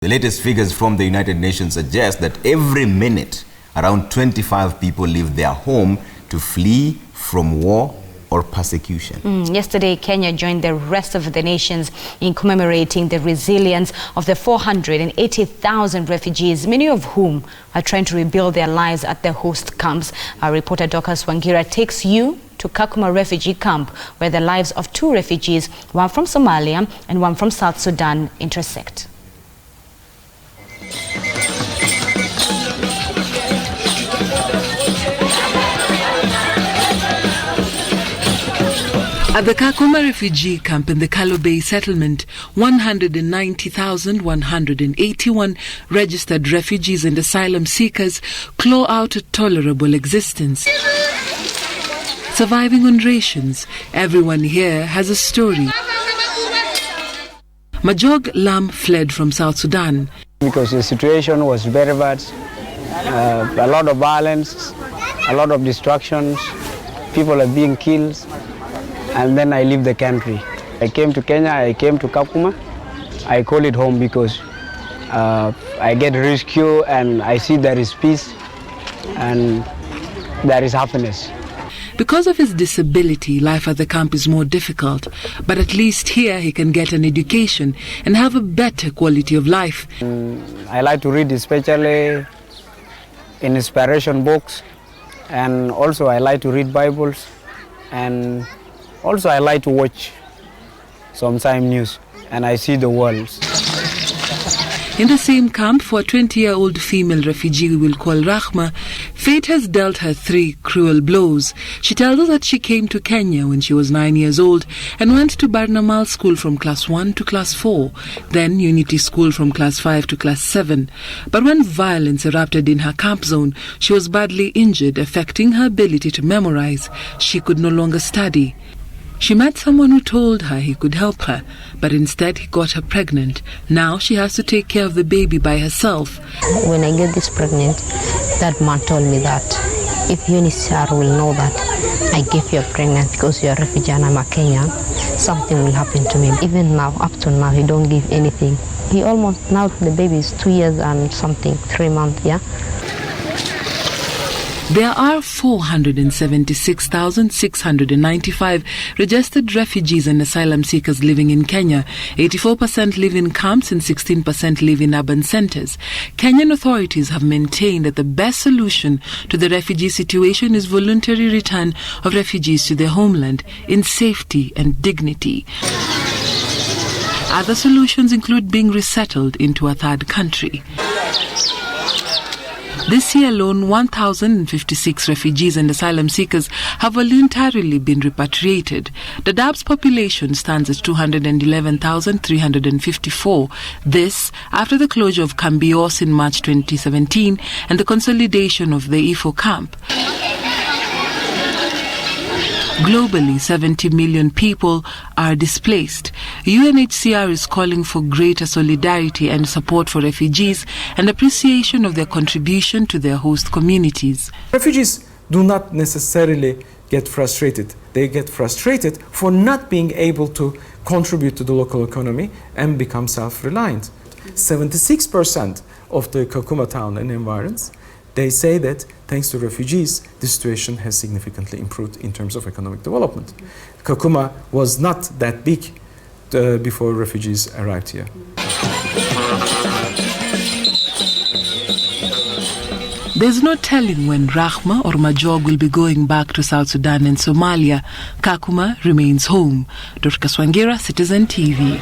The latest figures from the United Nations suggest that every minute, around 25 people leave their home to flee from war or persecution. Yesterday, Kenya joined the rest of the nations in commemorating the resilience of the 480,000 refugees, many of whom are trying to rebuild their lives at the host camps. Our reporter Dorcas Wangira takes you to Kakuma refugee camp, where the lives of two refugees, one from Somalia and one from South Sudan, intersect. At the Kakuma refugee camp in the Kalo Bay settlement, 190,181 registered refugees and asylum seekers claw out a tolerable existence. Surviving on rations, everyone here has a story. Majog Lam fled from South Sudan. Because the situation was very bad, a lot of violence, a lot of destructions, people are being killed. And then I leave the country. I came to Kenya, I came to Kakuma. I call it home because I get rescued and I see there is peace and there is happiness. Because of his disability, life at the camp is more difficult. But at least here he can get an education and have a better quality of life. I like to read especially inspiration books, and also I like to read Bibles, and also I like to watch sometime news, and I see the world. In the same camp, for a 20-year-old female refugee we will call Rahma, fate has dealt her 3 cruel blows. She tells us that she came to Kenya when she was 9 years old and went to Barnamal School from class 1 to class 4, then Unity School from class 5 to class 7. But when violence erupted in her camp zone, she was badly injured, affecting her ability to memorize. She could no longer study. She met someone who told her he could help her, but instead he got her pregnant. Now she has to take care of the baby by herself. When I get this pregnant, that man told me that if UNHCR will know that I gave you pregnant because you're a refugee and I'm a Kenyan, something will happen to me. Even now, up to now, he don't give anything. He almost, now the baby is 2 years and something, 3 months, yeah? There are 476,695 registered refugees and asylum seekers living in Kenya. 84% live in camps and 16% live in urban centers. Kenyan authorities have maintained that the best solution to the refugee situation is voluntary return of refugees to their homeland in safety and dignity. Other solutions include being resettled into a third country. This year alone, 1,056 refugees and asylum seekers have voluntarily been repatriated. Dadaab's population stands at 211,354. This after the closure of Kambios in March 2017 and the consolidation of the Ifo camp. Globally, 70 million people are displaced. UNHCR is calling for greater solidarity and support for refugees and appreciation of their contribution to their host communities. Refugees do not necessarily get frustrated. They get frustrated for not being able to contribute to the local economy and become self-reliant. 76% of the Kakuma town and environs, they say that thanks to refugees, the situation has significantly improved in terms of economic development. Kakuma was not that big before refugees arrived here. There's no telling when Rahma or Majog will be going back to South Sudan and Somalia. Kakuma remains home. Dorcas Wangira, Citizen TV.